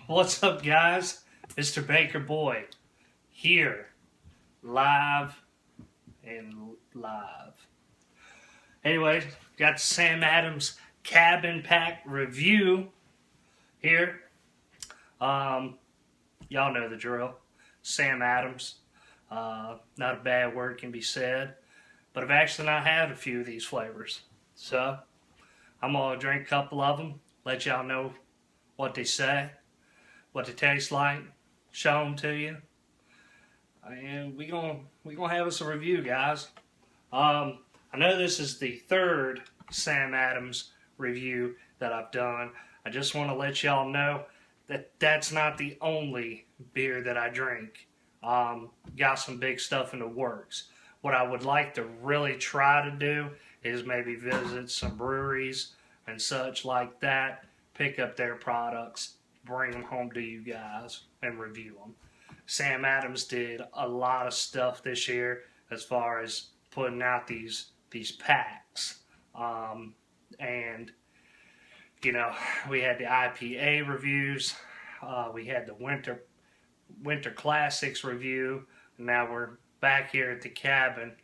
What's up, guys? MrBakerBoy here, live and live. Anyway, got the Sam Adams cabin pack review here. Y'all know the drill. Sam Adams. Not a bad word can be said, but I've actually not had a few of these flavors, so I'm gonna drink a couple of them, let y'all know what they say, what they taste like, show them to you, and we gonna have us a review, guys. I know this is the third Sam Adams review that I've done. I just want to let y'all know that that's not the only beer that I drink. Got some big stuff in the works. What I would like to really try to do is maybe visit some breweries and such like that, pick up their products, bring them home to you guys, and review them. Sam Adams did a lot of stuff this year as far as putting out these packs. And, you know, we had the IPA reviews, we had the Winter Classics review, and now we're back here at the cabin,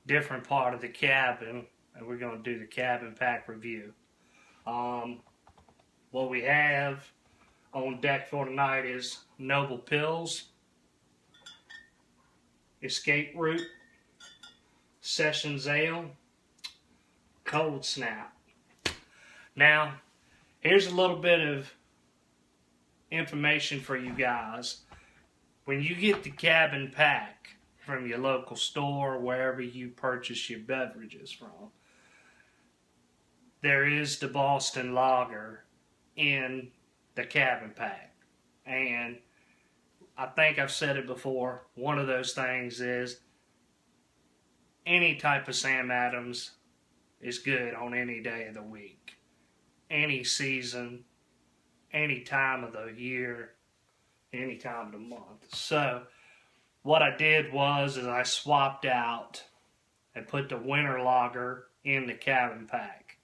different part of the cabin, and we're going to do the cabin pack review. What we have on deck for tonight is Noble Pills, Escape Route, Sessions Ale, Cold Snap. Now, here's a little bit of information for you guys. When you get the cabin pack from your local store, wherever you purchase your beverages from, there is the Boston Lager in the cabin pack. And I think I've said it before, one of those things is any type of Sam Adams is good on any day of the week, any season, any time of the year, any time of the month. So what I did was I swapped out and put the winter lager in the cabin pack,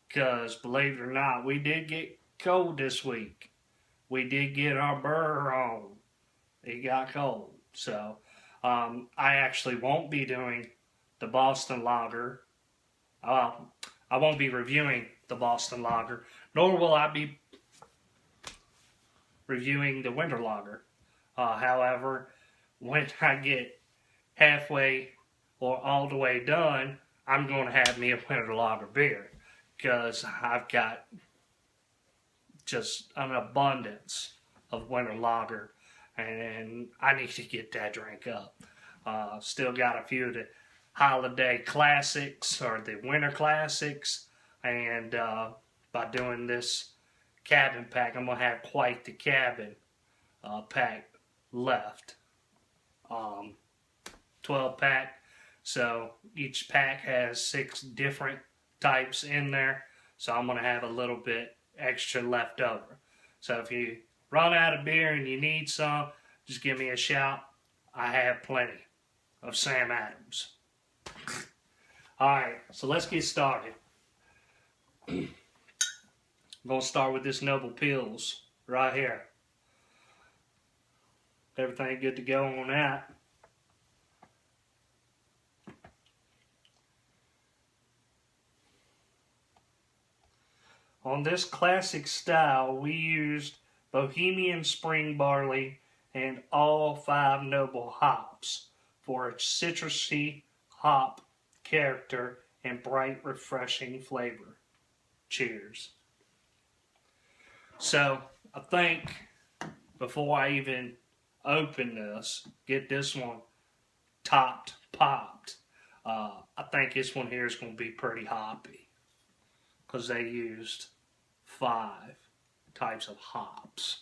because believe it or not, we did get cold this week. We did get our burr on. It got cold. So I actually won't be doing the Boston Lager. I won't be reviewing the Boston Lager, nor will I be reviewing the Winter Lager. However, when I get halfway or all the way done, I'm going to have me a Winter Lager beer, because I've got just an abundance of Winter Lager, and I need to get that drink up. Still got a few of the holiday classics or the winter classics, and by doing this cabin pack, I'm going to have quite the cabin pack left. 12 pack, so each pack has 6 different types in there, so I'm going to have a little bit extra left over. So if you run out of beer and you need some, just give me a shout. I have plenty of Sam Adams. Alright, so let's get started. I'm going to start with this Noble Pills right here. Everything good to go on that. On this classic style, we used Bohemian Spring Barley and all 5 noble hops for its citrusy hop character and bright, refreshing flavor. Cheers. So, I think before I even open this, get this one popped, I think this one here is going to be pretty hoppy, because they used 5 types of hops.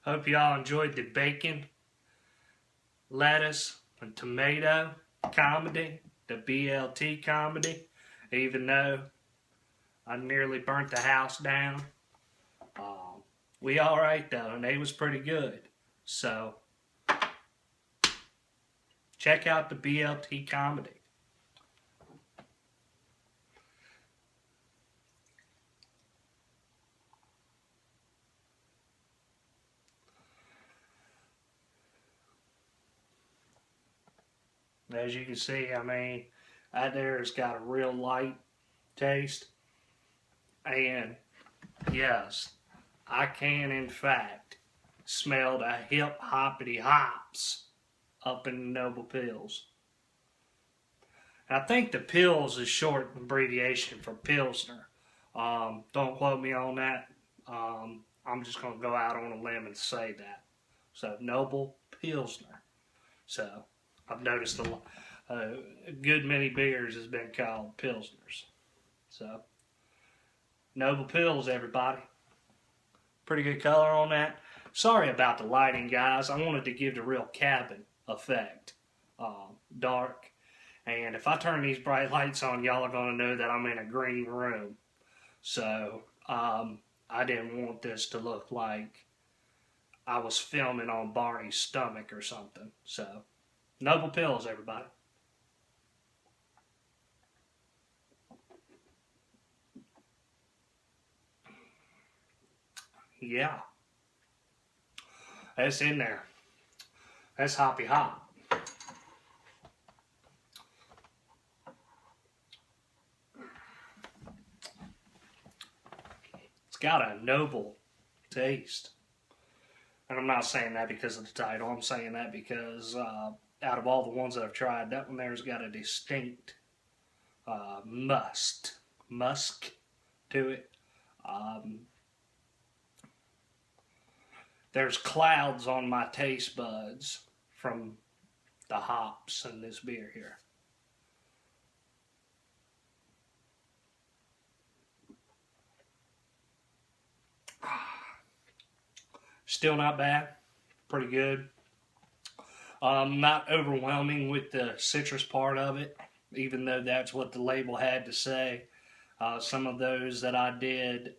Hope y'all enjoyed the bacon, lettuce, and tomato comedy, the BLT comedy, even though I nearly burnt the house down. We all right though, and they was pretty good. So check out the BLT comedy. As you can see, I mean, that there has got a real light taste. And yes, I can in fact smell the hip hoppity hops up in the Noble Pills. And I think the Pills is short abbreviation for Pilsner. Don't quote me on that. I'm just going to go out on a limb and say that. So, Noble Pilsner. So, I've noticed a good many beers has been called Pilsners. So, Noble Pills, everybody. Pretty good color on that. Sorry about the lighting, guys. I wanted to give the real cabin effect. Dark. And if I turn these bright lights on, y'all are going to know that I'm in a green room. So, I didn't want this to look like I was filming on Barney's stomach or something. So, Noble Pills, everybody. Yeah. That's in there. That's hoppy hop. It's got a noble taste. And I'm not saying that because of the title. I'm saying that because out of all the ones that I've tried, that one there's got a distinct musk to it. There's clouds on my taste buds from the hops in this beer here. Still not bad. Pretty good. Not overwhelming with the citrus part of it, even though that's what the label had to say. Some of those that I did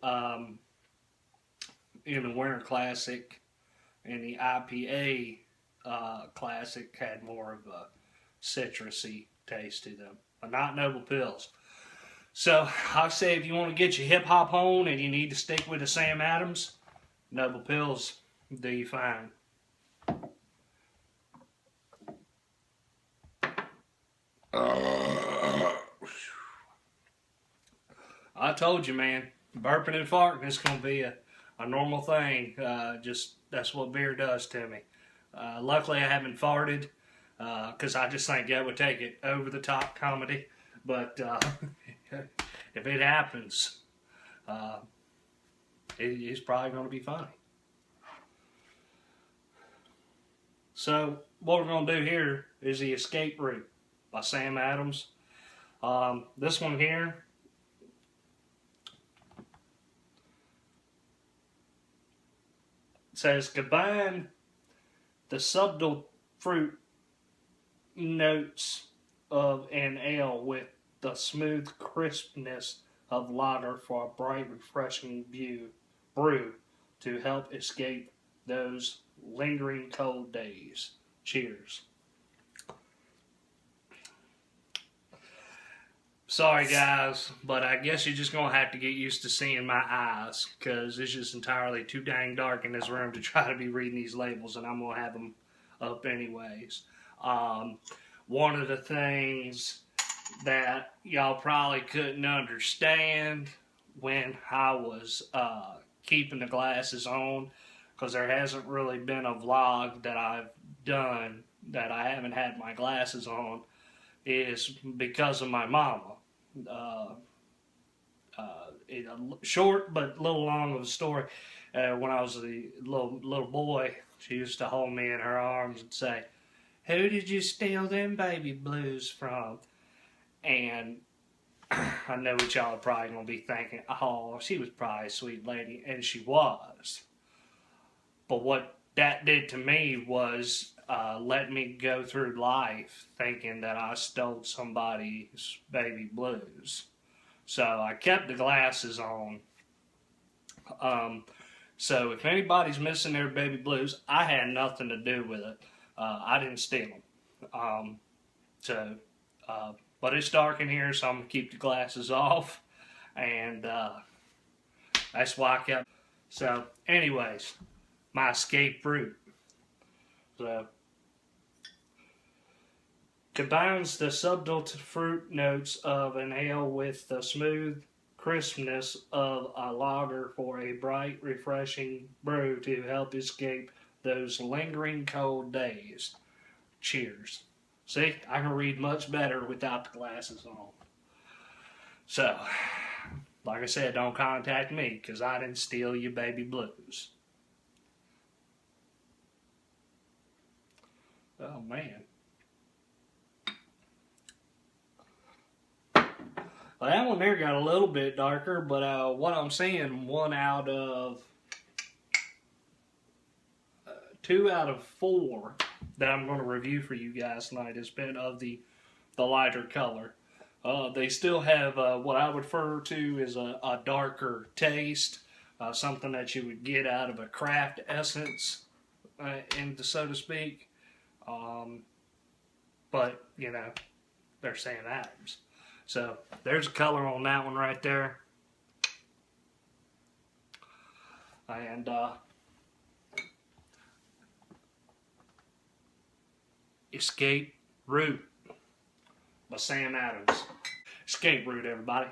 in the Winter Classic and the IPA Classic had more of a citrusy taste to them, but not Noble Pills. So I say if you want to get your hip hop on and you need to stick with the Sam Adams, Noble Pills do you fine. I told you, man, burping and farting is going to be a normal thing. Just that's what beer does to me. Luckily, I haven't farted because I just think that would take it over the top comedy. But if it happens, it's probably going to be funny. So what we're going to do here is the Escape Route by Sam Adams. This one here, says combine the subtle fruit notes of an ale with the smooth crispness of lager for a bright, refreshing brew to help escape those lingering cold days. Cheers. Sorry guys, but I guess you're just going to have to get used to seeing my eyes because it's just entirely too dang dark in this room to try to be reading these labels, and I'm going to have them up anyways. One of the things that y'all probably couldn't understand when I was keeping the glasses on, because there hasn't really been a vlog that I've done that I haven't had my glasses on, is because of my mama. Short but little long of a story. When I was a little boy, she used to hold me in her arms and say, "Who did you steal them baby blues from?" And I know what y'all are probably going to be thinking, oh, she was probably a sweet lady, and she was. But what that did to me was let me go through life thinking that I stole somebody's baby blues. So I kept the glasses on. So if anybody's missing their baby blues, I had nothing to do with it. I didn't steal them. So, but it's dark in here, so I'm gonna keep the glasses off, and that's why I kept. So, anyways, my escape route. So, combines the subtle fruit notes of an ale with the smooth crispness of a lager for a bright, refreshing brew to help escape those lingering cold days. Cheers. See, I can read much better without the glasses on. So, like I said, don't contact me because I didn't steal your baby blues. Oh, man. Well, that one there got a little bit darker, but what I'm seeing, 2 out of 4 that I'm going to review for you guys tonight has been of the lighter color. They still have what I would refer to as a darker taste, something that you would get out of a craft essence, so to speak. But, you know, they're Sam Adams. So, there's a color on that one right there. And, Escape Route by Sam Adams. Escape Route, everybody.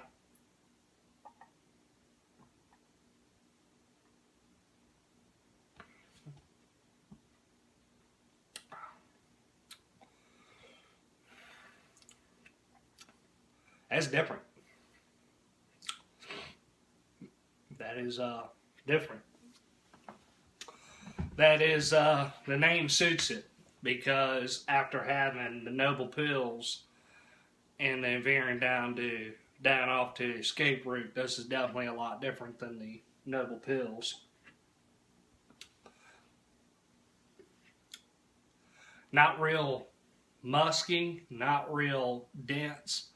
That's different. That is different. That is the name suits it, because after having the noble pills and then veering down off to escape route, this is definitely a lot different than the noble pills. Not real musky, not real dense.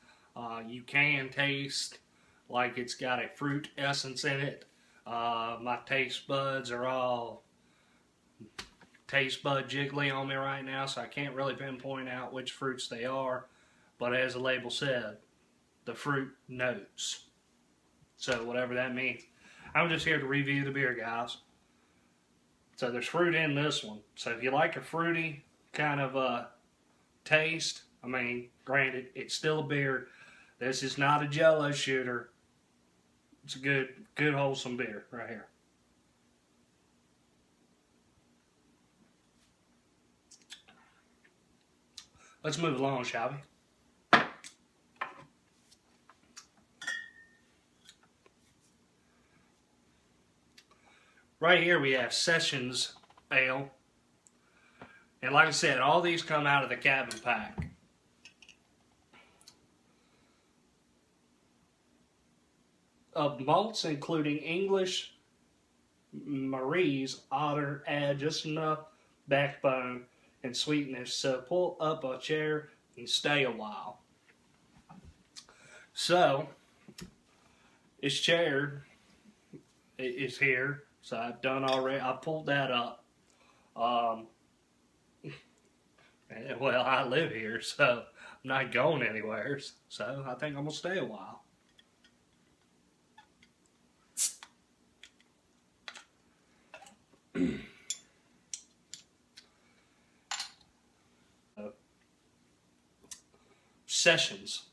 You can taste like it's got a fruit essence in it. My taste buds are all taste bud jiggly on me right now, so I can't really pinpoint out which fruits they are. But as the label said, the fruit notes. So whatever that means. I'm just here to review the beer, guys. So there's fruit in this one. So if you like a fruity kind of taste, I mean, granted, it's still a beer. This is not a Jello shooter. It's a good wholesome beer right here. Let's move along, shall we? Right here we have Sessions Ale. And like I said, all these come out of the cabin pack. Of malts, including English Marie's Otter, add just enough backbone and sweetness, so pull up a chair and stay a while. So, this chair is here, so I've done already. I pulled that up. Well, I live here, so I'm not going anywhere. So I think I'm gonna stay a while. Sessions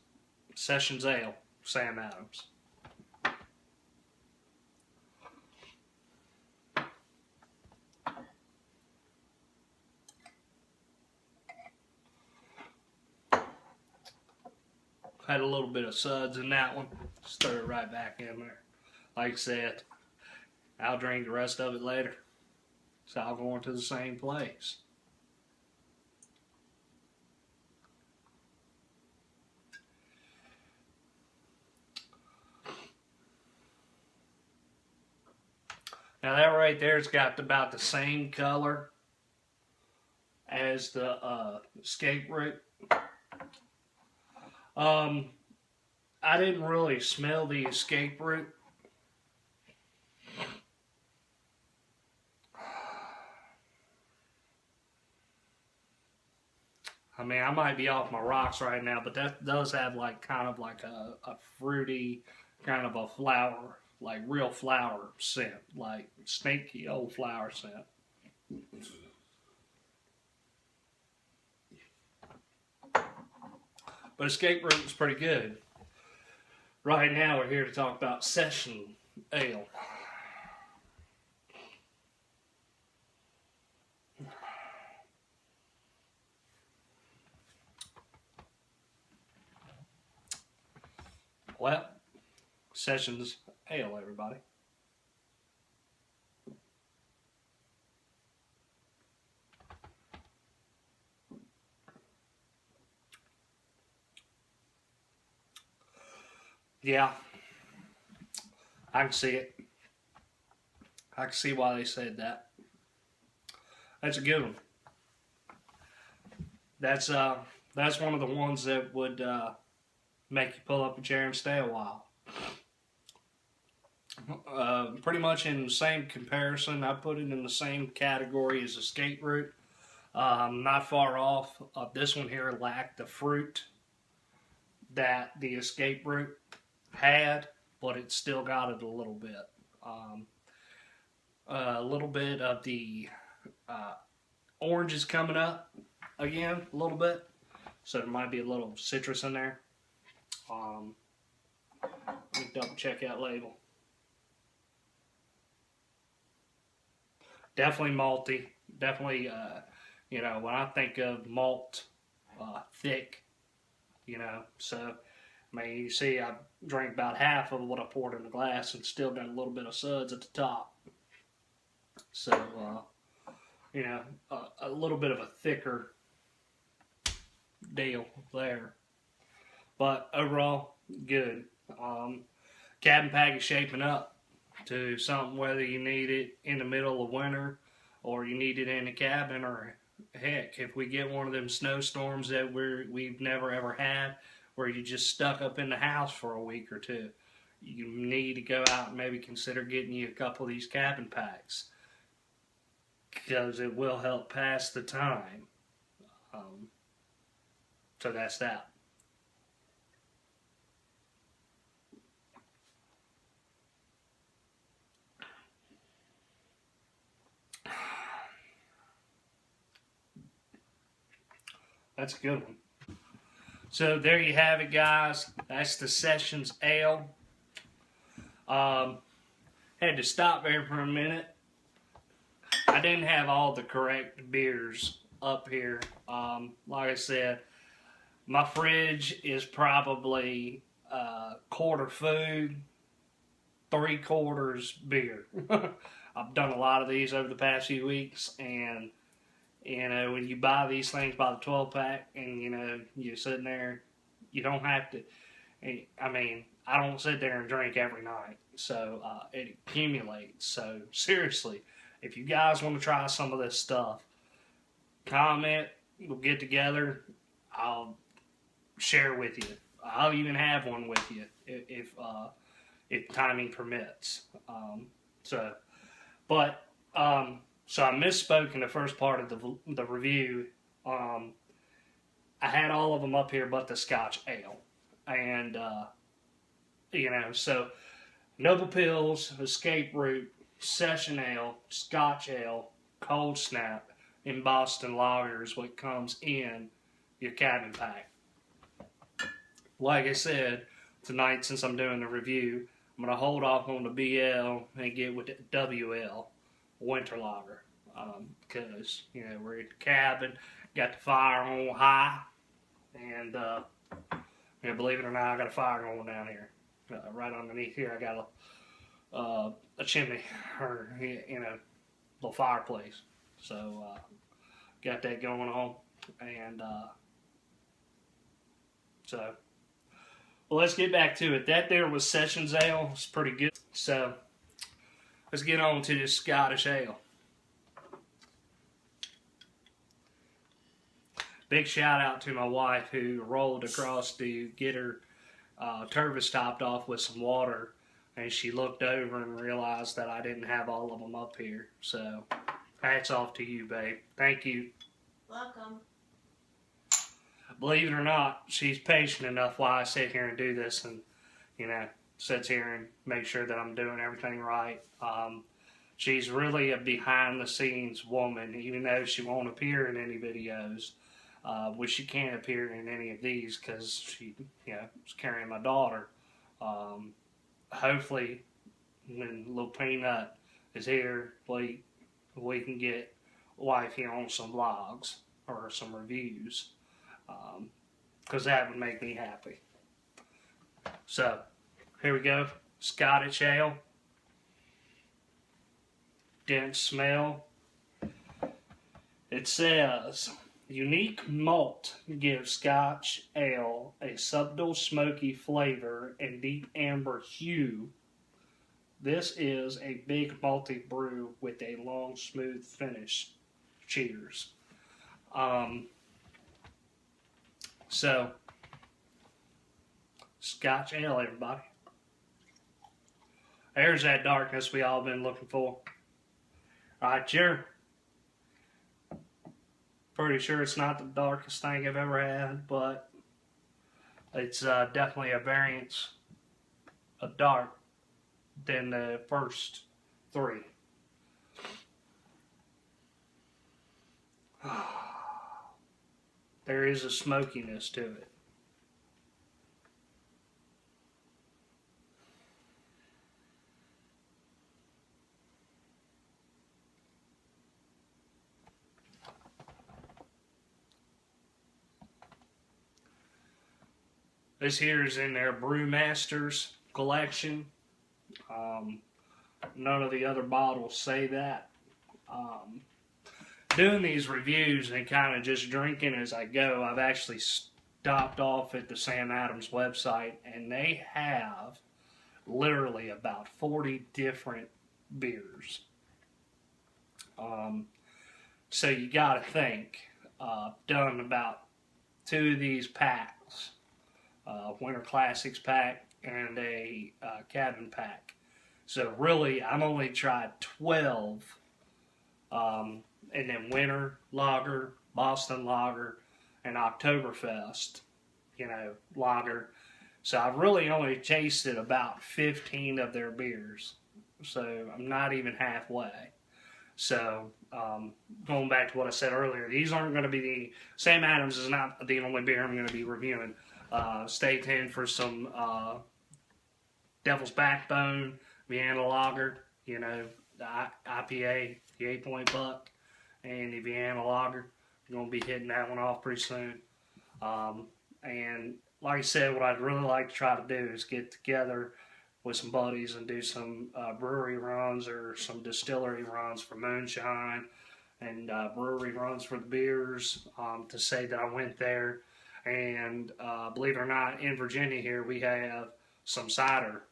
Ale, Sam Adams. Had a little bit of suds in that one. Stir it right back in there. Like I said, I'll drink the rest of it later. So I'll go into the same place. Now that right there has got about the same color as the escape route. I I didn't really smell the escape root. I mean, I might be off my rocks right now, but that does have like kind of like a fruity, kind of a flower, like real flower scent, like sneaky old flower scent. But escape root is pretty good. Right now, we're here to talk about session ale. Well, sessions ale, everybody. Yeah, I can see it. I can see why they said that. That's a good one. That's one of the ones that would make you pull up a chair and stay a while. Pretty much in the same comparison, I put it in the same category as escape root. Not far off. This one here lacked the fruit that the escape root had, but it still got it a little bit. A little bit of the orange is coming up again, a little bit. So there might be a little citrus in there. Let me double check that label. Definitely malty. Definitely, you know, when I think of malt, thick, you know. So, I mean, you see, I drank about half of what I poured in the glass and still got a little bit of suds at the top. So, you know, a little bit of a thicker deal there. But overall, good. Cabin pack is shaping up to something, whether you need it in the middle of winter or you need it in the cabin, or heck, if we get one of them snowstorms that we've never ever had, where you just stuck up in the house for a week or two, you need to go out and maybe consider getting you a couple of these cabin packs, because it will help pass the time. So that's that. That's a good one. So there you have it, guys. That's the Sessions Ale. Had to stop there for a minute. I didn't have all the correct beers up here. Like I said, my fridge is probably quarter food, 3/4 beer. I've done a lot of these over the past few weeks, and you know, when you buy these things by the 12-pack, and you know, you're sitting there, you don't have to. I mean, I don't sit there and drink every night, so it accumulates. So seriously, if you guys want to try some of this stuff, comment. We'll get together. I'll share with you. I'll even have one with you if timing permits. So I misspoke in the first part of the review. I had all of them up here but the Scotch Ale, and you know, so Noble Pills, Escape Root, Session Ale, Scotch Ale, Cold Snap, and Boston Lager is what comes in your cabin pack. Like I said, tonight, since I'm doing the review, I'm going to hold off on the BL and get with the WL, Winter Lager. Because, you know, we're at the cabin, got the fire on high, and, you know, believe it or not, I got a fire going down here. Right underneath here, I got a chimney, or, you know, little fireplace. So, got that going on, and, so, well, let's get back to it. That there was Sessions Ale. It's pretty good. So, let's get on to this Scottish Ale. Big shout out to my wife who rolled across to get her Tervis topped off with some water, and she looked over and realized that I didn't have all of them up here. So, hats off to you, babe. Thank you. Welcome. Believe it or not, she's patient enough while I sit here and do this and, sits here and makes sure that I'm doing everything right. She's really a behind-the-scenes woman, even though she won't appear in any videos. Which she can't appear in any of these because she, is carrying my daughter. Hopefully, when little Peanut is here, we can get wife here on some vlogs or some reviews, because that would make me happy. So, here we go. Scottish ale. Dense smell. It says, unique malt gives Scotch ale a subtle smoky flavor and deep amber hue. This is a big malty brew with a long, smooth finish. Cheers. So, Scotch ale, everybody. There's that darkness we all been looking for. Right, here. Pretty sure it's not the darkest thing I've ever had, but it's definitely a variance of dark than the first three. There is a smokiness to it. This here is in their Brewmasters collection. None of the other bottles say that. Doing these reviews and kind of just drinking as I go, I've actually stopped off at the Sam Adams website, and they have literally about 40 different beers. So you gotta think, done about 2 of these packs. Winter Classics pack and a cabin pack. So really, I'm only tried 12, and then Winter Lager, Boston Lager, and Oktoberfest, lager. So I've really only tasted about 15 of their beers. So I'm not even halfway. So going back to what I said earlier, these aren't going to be Sam Adams is not the only beer I'm going to be reviewing. Stay tuned for some Devil's Backbone, Vienna Lager, the IPA, the 8-point buck, and the Vienna Lager. We're going to be hitting that one off pretty soon. And like I said, what I'd really like to try to do is get together with some buddies and do some brewery runs or some distillery runs for moonshine and brewery runs for the beers, to say that I went there. And believe it or not, in Virginia here, we have some cider,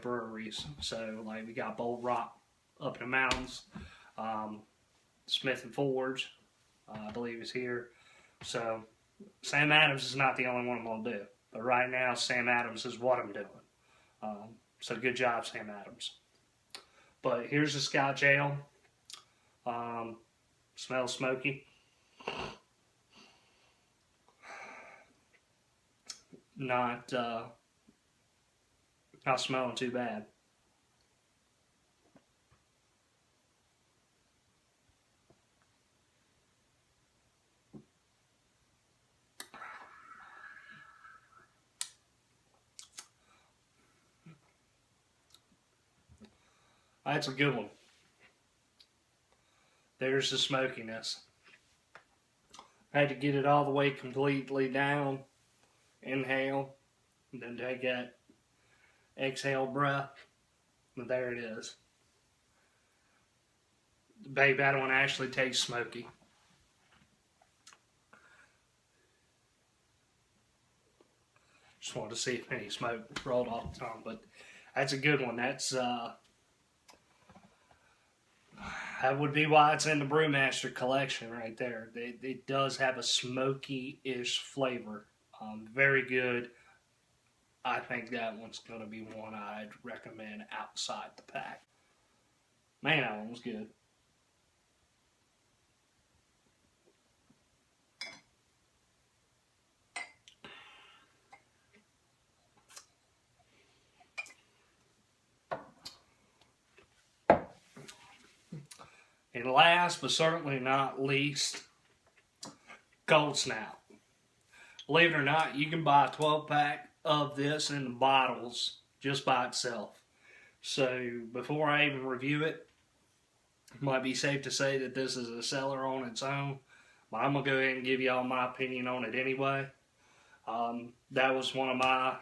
breweries. So, like, we got Bold Rock up in the mountains. Smith and Forge, I believe, is here. So, Sam Adams is not the only one I'm going to do. But right now, Sam Adams is what I'm doing. So, good job, Sam Adams. But here's the Scotch ale. Smells smoky. Not smelling too bad. That's a good one. There's the smokiness. I had to get it all the way completely down. Inhale, and then take that exhale breath, and there it is. Babe, that one actually tastes smoky. Just wanted to see if any smoke rolled off the tongue, but that's a good one. That's that would be why it's in the Brewmaster collection right there. It does have a smoky-ish flavor. Very good. I think that one's going to be one I'd recommend outside the pack. Man, that one was good. And last but certainly not least, Cold Snap. Believe it or not, you can buy a 12-pack of this in the bottles just by itself. So before I even review it, it might be safe to say that this is a seller on its own. But I'm going to go ahead and give you all my opinion on it anyway. That was one of my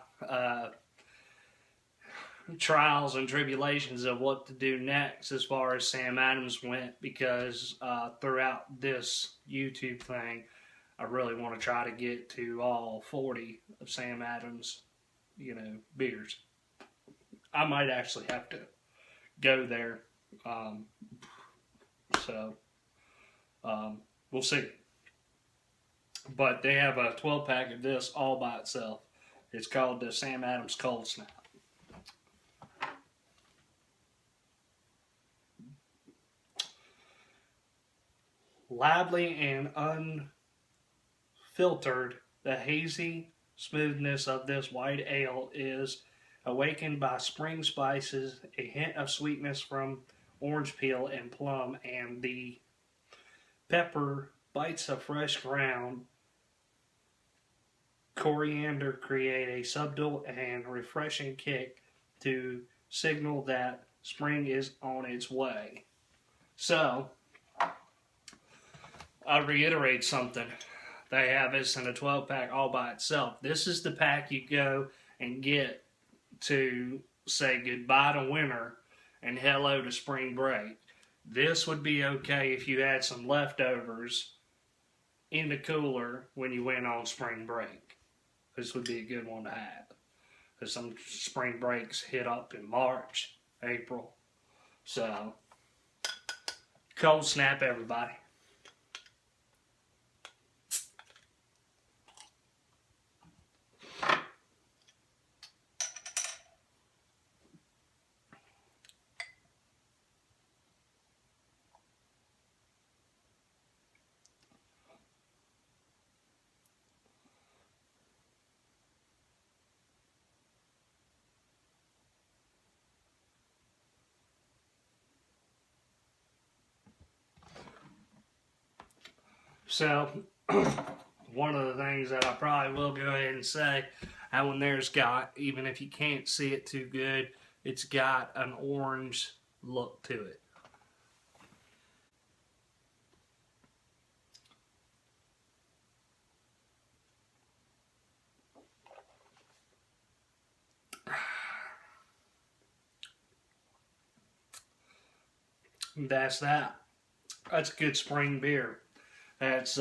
trials and tribulations of what to do next as far as Sam Adams went, because throughout this YouTube thing, I really want to try to get to all 40 of Sam Adams, beers. I might actually have to go there. We'll see. But they have a 12-pack of this all by itself. It's called the Sam Adams Cold Snap. Lively and unfiltered, the hazy smoothness of this white ale is awakened by spring spices, a hint of sweetness from orange peel and plum, and the pepper bites of fresh ground coriander create a subtle and refreshing kick to signal that spring is on its way. So, I'll reiterate something. They have this in a 12-pack all by itself. This is the pack you go and get to say goodbye to winter and hello to spring break. This would be okay if you had some leftovers in the cooler when you went on spring break. This would be a good one to have. Because some spring breaks hit up in March, April. So, Cold Snap, everybody. So, one of the things that I probably will go ahead and say, that one there's got, even if you can't see it too good, it's got an orange look to it. That's that. That's good spring beer. That's,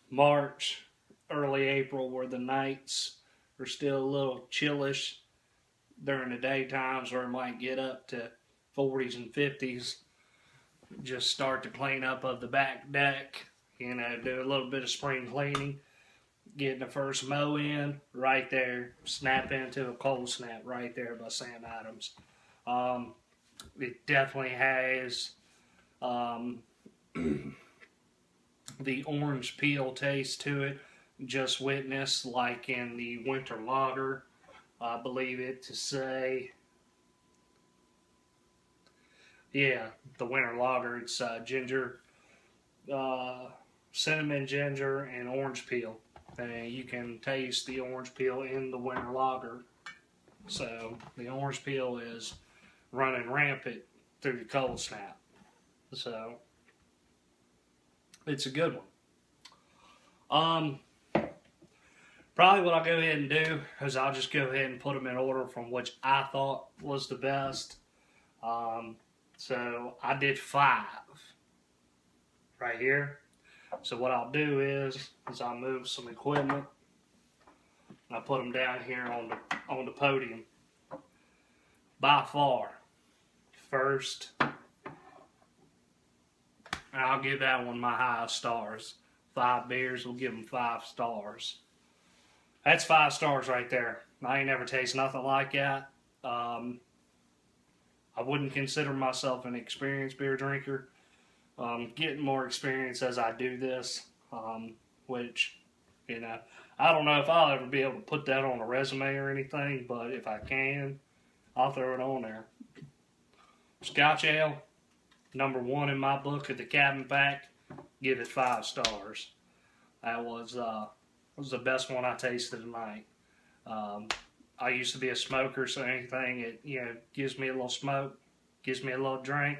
March, early April, where the nights are still a little chillish during the daytimes, where it might get up to 40s and 50s. Just start to clean up of the back deck, do a little bit of spring cleaning, getting the first mow in, right there, snap into a Cold Snap right there by Sam Adams. It definitely has the orange peel taste to it, just witnessed like in the winter lager. I believe it to say, yeah, the winter lager. It's ginger, cinnamon, ginger, and orange peel. And you can taste the orange peel in the winter lager. So the orange peel is running rampant through the Cold Snap. So it's a good one. Probably what I'll go ahead and do is I'll just go ahead and put them in order from which I thought was the best. So I did 5 right here. So what I'll do is I'll move some equipment. I'll put them down here on the podium. By far, first, and I'll give that one my highest stars. 5 beers will give them 5 stars. That's 5 stars right there. I ain't never tasted nothing like that. I wouldn't consider myself an experienced beer drinker. Getting more experience as I do this, which, you know, I don't know if I'll ever be able to put that on a resume or anything, but if I can, I'll throw it on there. Scotch Ale, number 1 in my book of the cabin pack. Give it 5 stars. That was the best one I tasted tonight. I used to be a smoker, so anything it gives me a little smoke, gives me a little drink,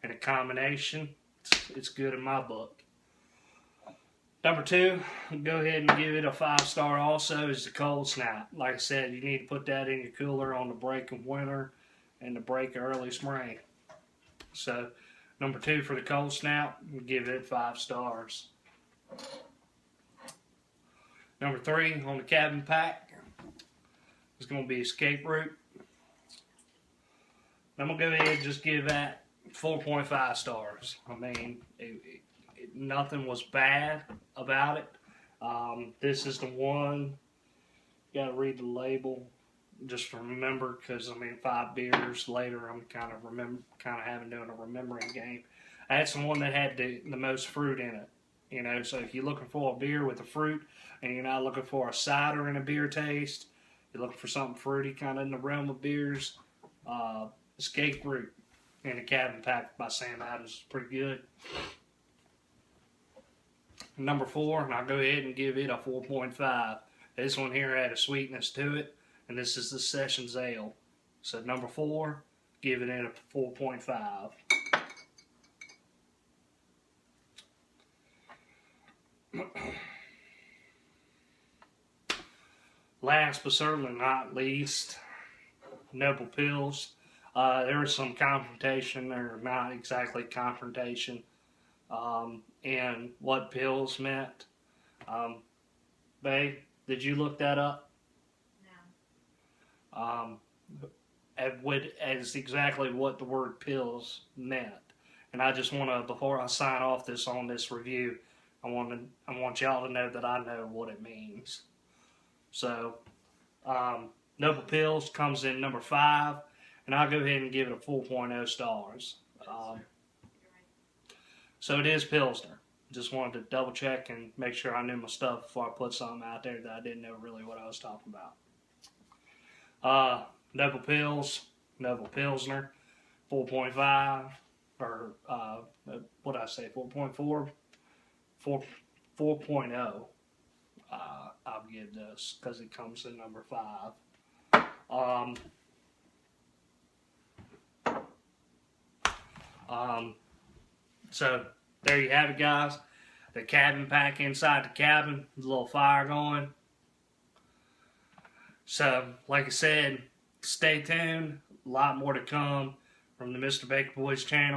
and a combination, it's good in my book. Number 2, go ahead and give it a 5 star also, is the Cold Snap. Like I said, you need to put that in your cooler on the break of winter and the break of early spring. So, number 2 for the Cold Snap, we'll give it 5 stars. Number 3 on the cabin pack is going to be Escape Route. I'm going to go ahead and just give that 4.5 stars. I mean, nothing was bad about it. This is the one, you got to read the label just to remember, because I mean 5 beers later I'm kind of having doing a remembering game. That's the one that had the most fruit in it. You know, so if you're looking for a beer with a fruit and you're not looking for a cider and a beer taste, you're looking for something fruity kind of in the realm of beers, Escape Route in the cabin pack by Sam Adams is pretty good. Number 4, and I'll go ahead and give it a 4.5. This one here had a sweetness to it, and this is the Sessions Ale. So number 4, giving it a 4.5. Last but certainly not least, Noble Pils. There was some confrontation, or not exactly confrontation, in what pills meant. Babe, did you look that up? No. As exactly what the word pills meant. And I just want to, before I sign off on this review, I want y'all to know that I know what it means. So, Noble Pils comes in number 5, and I'll go ahead and give it a 4.0 stars. So it is Pilsner. Just wanted to double check and make sure I knew my stuff before I put something out there that I didn't know really what I was talking about. Noble Pils, Noble Pilsner, 4.5, or what did I say, 4.4? 4.0. I'll give this because it comes in number 5. So there you have it, guys. The cabin pack inside the cabin, a little fire going. So, like I said, stay tuned. A lot more to come from the Mr. Baker Boys channel.